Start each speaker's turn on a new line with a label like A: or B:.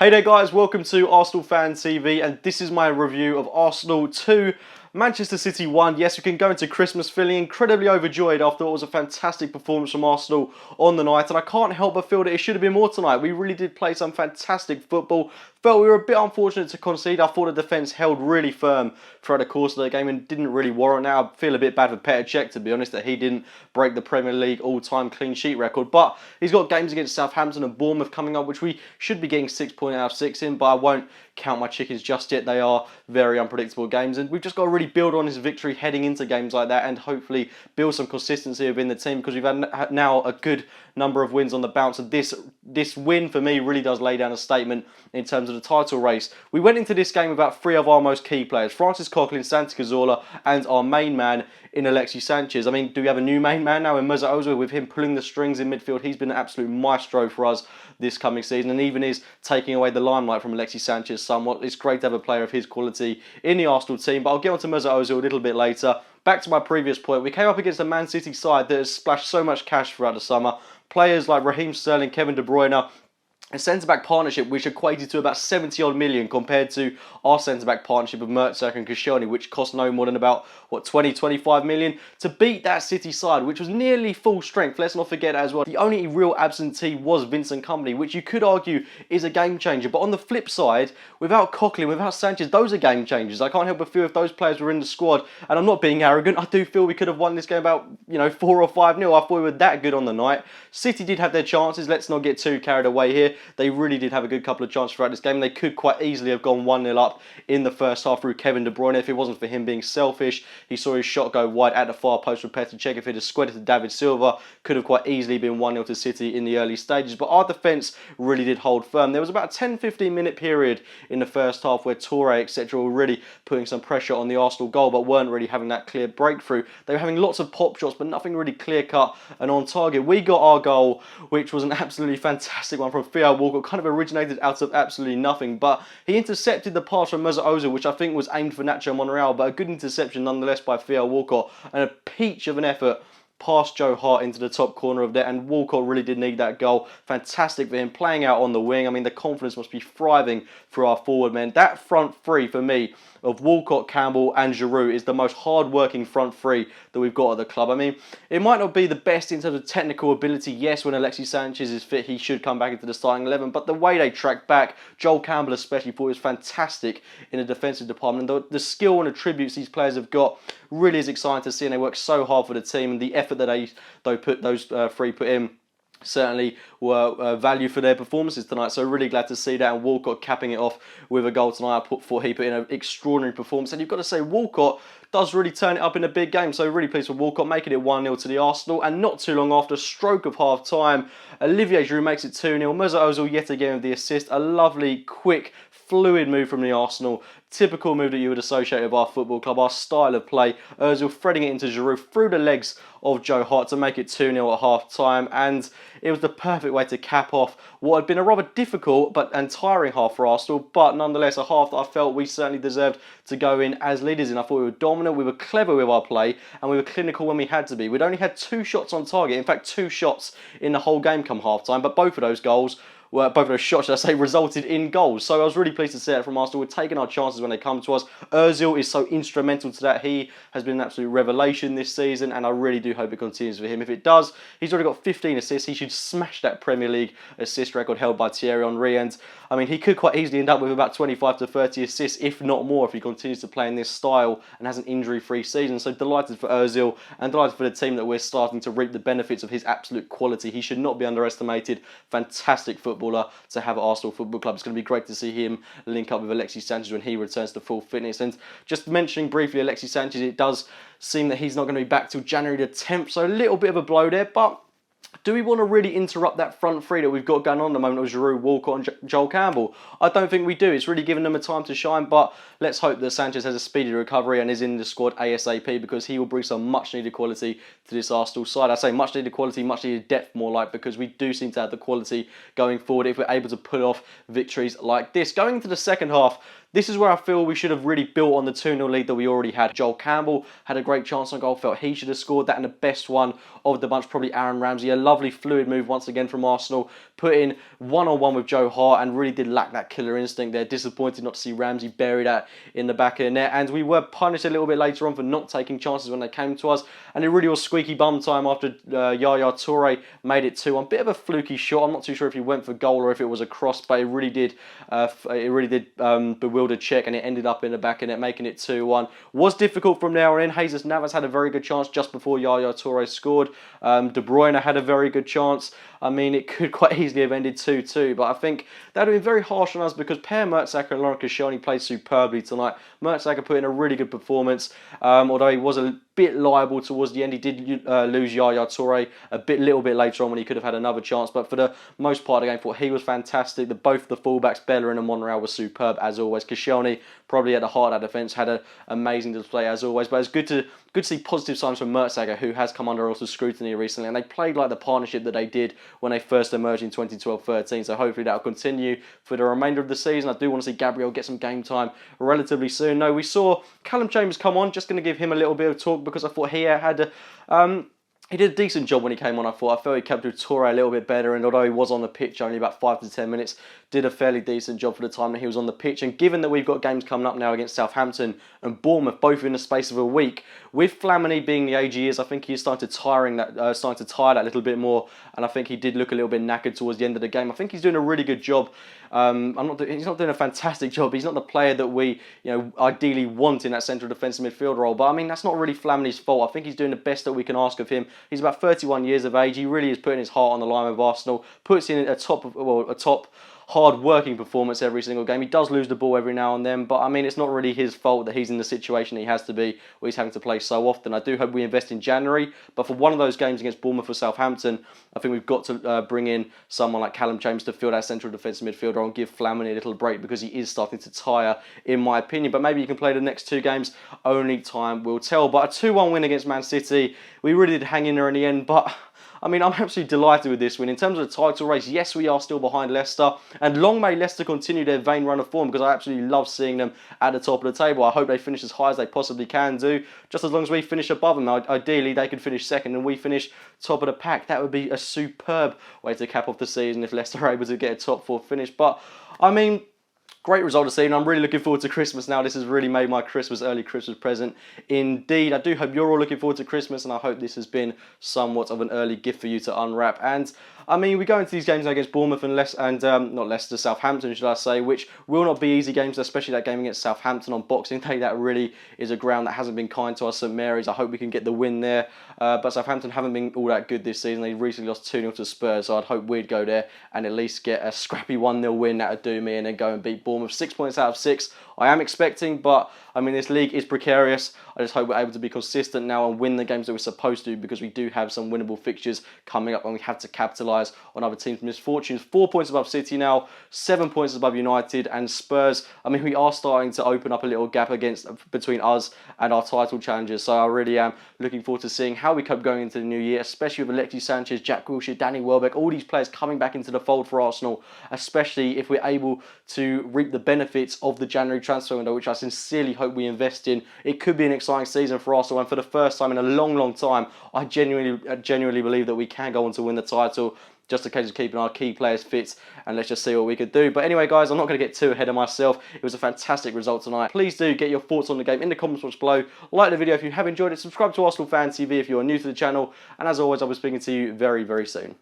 A: Hey there guys, welcome to Arsenal Fan TV, and this is my review of Arsenal 2, Manchester City 1. Yes, we can go into Christmas feeling incredibly overjoyed after what was a fantastic performance from Arsenal on the night, and I can't help but feel that it should have been more tonight. We really did play some fantastic football. Felt we were a bit unfortunate to concede. I thought the defence held really firm throughout the course of the game and didn't really warrant. Now I feel a bit bad for Petr Cech, to be honest, that he didn't break the Premier League all-time clean sheet record. But he's got games against Southampton and Bournemouth coming up, which we should be getting 6 out of 6 in, but I won't count my chickens just yet. They are very unpredictable games, and we've just got to really build on this victory heading into games like that and hopefully build some consistency within the team, because we've had now a good number of wins on the bounce, and this win for me really does lay down a statement in terms of the title race. We went into this game without three of our most key players, Francis Coquelin, Santi Cazorla, and our main man in Alexis Sanchez. I mean, do we have a new main man now in Mesut Ozil, with him pulling the strings in midfield? He's been an absolute maestro for us this coming season, and even is taking away the limelight from Alexis Sanchez somewhat. It's great to have a player of his quality in the Arsenal team, but I'll get on to Mesut Ozil a little bit later. Back to my previous point, we came up against a Man City side that has splashed so much cash throughout the summer. Players like Raheem Sterling, Kevin De Bruyne, a centre-back partnership which equated to about 70-odd million compared to our centre-back partnership of Mertesacker and Koscielny, which cost no more than about, 20-25 million. To beat that City side, which was nearly full strength, let's not forget as well, the only real absentee was Vincent Kompany, which you could argue is a game changer. But on the flip side, without Coquelin, without Sanchez, those are game changers. I can't help but feel if those players were in the squad, and I'm not being arrogant, I do feel we could have won this game about, 4 or 5-0. I thought we were that good on the night. City did have their chances, let's not get too carried away here. They really did have a good couple of chances throughout this game. They could quite easily have gone 1-0 up in the first half through Kevin De Bruyne if it wasn't for him being selfish. He saw his shot go wide at the far post with Petr Cech. If it had squared to David Silva, could have quite easily been 1-0 to City in the early stages. But our defence really did hold firm. There was about a 10-15 minute period in the first half where Toure, etc. were really putting some pressure on the Arsenal goal, but weren't really having that clear breakthrough. They were having lots of pop shots, but nothing really clear-cut and on target. We got our goal, which was an absolutely fantastic one from Theo Walcott, kind of originated out of absolutely nothing, but he intercepted the pass from Mesut Ozil, which I think was aimed for Nacho Monreal, but a good interception nonetheless by Theo Walcott, and a peach of an effort past Joe Hart into the top corner of there, and Walcott really did need that goal. Fantastic for him, playing out on the wing. I mean, the confidence must be thriving for our forward men. That front three for me of Walcott, Campbell and Giroud is the most hard-working front three that we've got at the club. I mean, it might not be the best in terms of technical ability. Yes, when Alexis Sanchez is fit, he should come back into the starting 11, but the way they track back, Joel Campbell especially, thought was fantastic in the defensive department. The skill and attributes these players have got really is exciting to see, and they work so hard for the team, and the effort that those three put in certainly were value for their performances tonight. So really glad to see that, and Walcott capping it off with a goal tonight. I thought he put in an extraordinary performance, and you've got to say Walcott does really turn it up in a big game. So really pleased with Walcott making it 1-0 to the Arsenal, and not too long after, stroke of half time, Olivier Giroud makes it 2-0. Mesut Ozil yet again with the assist. A lovely, quick, fluid move from the Arsenal. Typical move that you would associate with our football club, our style of play. Ozil threading it into Giroud through the legs of Joe Hart to make it 2-0 at half time, and it was the perfect way to cap off what had been a rather difficult and tiring half for Arsenal, but nonetheless a half that I felt we certainly deserved to go in as leaders in. I thought we were dominant, we were clever with our play, and we were clinical when we had to be. We'd only had 2 shots on target, in fact 2 shots in the whole game come half time, but both of those shots, should I say, resulted in goals. So I was really pleased to see that from Arsenal. We're taking our chances when they come to us. Ozil is so instrumental to that. He has been an absolute revelation this season, and I really do hope it continues for him. If it does, he's already got 15 assists. He should smash that Premier League assist record held by Thierry Henry. And I mean, he could quite easily end up with about 25 to 30 assists, if not more, if he continues to play in this style and has an injury-free season. So delighted for Ozil, and delighted for the team that we're starting to reap the benefits of his absolute quality. He should not be underestimated. Fantastic footballer to have at Arsenal Football Club. It's going to be great to see him link up with Alexis Sanchez when he returns to full fitness. And just mentioning briefly Alexis Sanchez, it does seem that he's not going to be back till January the 10th, so a little bit of a blow there, but do we want to really interrupt that front three that we've got going on at the moment of Giroud, Walcott and Joel Campbell? I don't think we do. It's really given them a time to shine, but let's hope that Sanchez has a speedy recovery and is in the squad ASAP, because he will bring some much needed quality to this Arsenal side. I say much needed quality, much needed depth more like, because we do seem to have the quality going forward if we're able to pull off victories like this. Going into the second half, this is where I feel we should have really built on the 2-0 lead that we already had. Joel Campbell had a great chance on goal, felt he should have scored that, and the best one of the bunch, probably Aaron Ramsey. A lovely fluid move once again from Arsenal, put in one-on-one with Joe Hart, and really did lack that killer instinct there. Disappointed not to see Ramsey bury that in the back of the net, and we were punished a little bit later on for not taking chances when they came to us, and it really was squeaky bum time after Yaya Toure made it 2-1. Bit of a fluky shot. I'm not too sure if he went for goal or if it was a cross, but it really did bewilder Czech, and it ended up in the back of net, making it 2-1. Was difficult from there on in. Jesus Navas had a very good chance just before Yaya Toure scored. De Bruyne had a very good chance. I mean, it could quite easily have ended 2-2, but I think that would have been very harsh on us because Per Mertesacker and Laurent Koscielny played superbly tonight. Mertesacker put in a really good performance, although he was a bit liable towards the end. He did lose Yaya Toure a little bit later on when he could have had another chance, but for the most part of the game, I thought he was fantastic. Both the fullbacks, Bellerin and Monreal, were superb as always. Koscielny, probably at the heart of that defence, had an amazing display as always, but it's good to see positive signs from Mertesacker, who has come under a lot of scrutiny recently, and they played like the partnership that they did when they first emerged in 2012-13, so hopefully that will continue for the remainder of the season. I do want to see Gabriel get some game time relatively soon. No, we saw Callum Chambers come on, just going to give him a little bit of talk because I thought he had he did a decent job when he came on. I felt he kept Toure a little bit better, and although he was on the pitch only about 5 to 10 minutes, did a fairly decent job for the time that he was on the pitch. And given that we've got games coming up now against Southampton and Bournemouth, both in the space of a week, with Flamini being the age he is, I think he's starting to tire that little bit more, and I think he did look a little bit knackered towards the end of the game. I think he's doing a really good job. He's not doing a fantastic job. He's not the player that we, ideally want in that central defensive midfield role. But I mean, that's not really Flamini's fault. I think he's doing the best that we can ask of him. He's about 31 years of age. He really is putting his heart on the line with Arsenal. Puts in a top hard-working performance every single game. He does lose the ball every now and then, but I mean, it's not really his fault that he's in the situation he has to be, where he's having to play so often. I do hope we invest in January, but for one of those games against Bournemouth or Southampton, I think we've got to bring in someone like Callum Chambers to fill that central defensive midfielder and give Flamini a little break, because he is starting to tire, in my opinion. But maybe you can play the next 2 games. Only time will tell. But a 2-1 win against Man City, we really did hang in there in the end, but I mean, I'm absolutely delighted with this win. In terms of the title race, yes, we are still behind Leicester, and long may Leicester continue their vain run of form, because I absolutely love seeing them at the top of the table. I hope they finish as high as they possibly can do, just as long as we finish above them. Ideally, they could finish second and we finish top of the pack. That would be a superb way to cap off the season if Leicester are able to get a top 4 finish. But, I mean, great result this evening. I'm really looking forward to Christmas now. This has really made my early Christmas present. Indeed, I do hope you're all looking forward to Christmas, and I hope this has been somewhat of an early gift for you to unwrap. And I mean, we go into these games against Bournemouth and Southampton, should I say, which will not be easy games, especially that game against Southampton on Boxing Day. That really is a ground that hasn't been kind to us, St Mary's. I hope we can get the win there. But Southampton haven't been all that good this season. They recently lost 2-0 to Spurs, so I'd hope we'd go there and at least get a scrappy 1-0 win. That would do me, and then go and beat Bournemouth. 6 points out of 6 I am expecting, but I mean, this league is precarious. I just hope we're able to be consistent now and win the games that we're supposed to, because we do have some winnable fixtures coming up and we have to capitalise on other teams' misfortunes. 4 points above City now, 7 points above United and Spurs. I mean, we are starting to open up a little gap between us and our title challengers, so I really am looking forward to seeing how we cope going into the new year, especially with Alexis Sanchez, Jack Wilshere, Danny Welbeck, all these players coming back into the fold for Arsenal, especially if we're able to reap the benefits of the January transfer window, which I sincerely hope we invest in. It could be an exciting season for Arsenal, and for the first time in a long time, I genuinely believe that we can go on to win the title. Just a case of keeping our key players fit, and let's just see what we could do. But anyway, guys, I'm not going to get too ahead of myself. It was a fantastic result tonight. Please do get your thoughts on the game in the comments box below. Like the video if you have enjoyed it. Subscribe to Arsenal Fan TV if you are new to the channel. And as always, I'll be speaking to you very soon.